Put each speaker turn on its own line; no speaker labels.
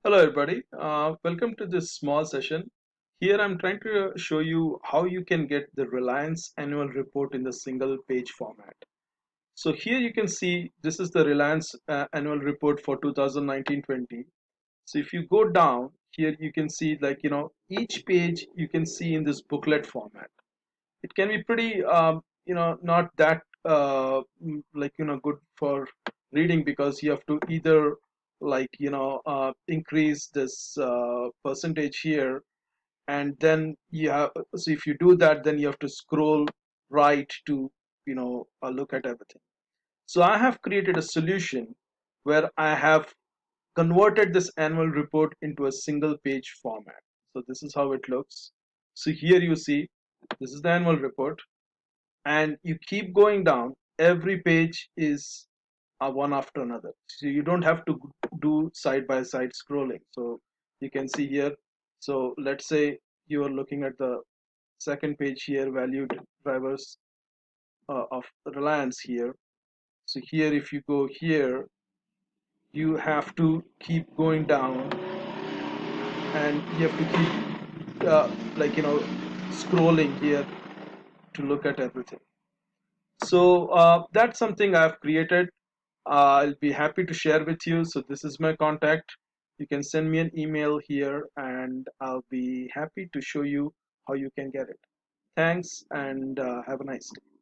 Hello everybody, welcome to this small session. Here I'm trying to show you how you can get the Reliance annual report in the single page format. So here you can see this is the Reliance annual report for 2019-20. So if you go down here you can see each page you can see in this booklet format. It can be pretty not that good for reading because you have to either increase this percentage here, and then you have, so if you do that then you have to scroll right to look at everything. So I have created a solution where I have converted this annual report into a single page format. So this is how it looks. So here you see this is the annual report, and you keep going down. Every page is one after another, so you don't have to do side by side scrolling. So you can see here, so let's say you are looking at the second page here, valued drivers of Reliance here. So here if you go here, you have to keep going down, and you have to keep scrolling here to look at everything. So that's something I've created. I'll be happy to share with you. So this is my contact. You can send me an email here and I'll be happy to show you how you can get it. Thanks, and have a nice day.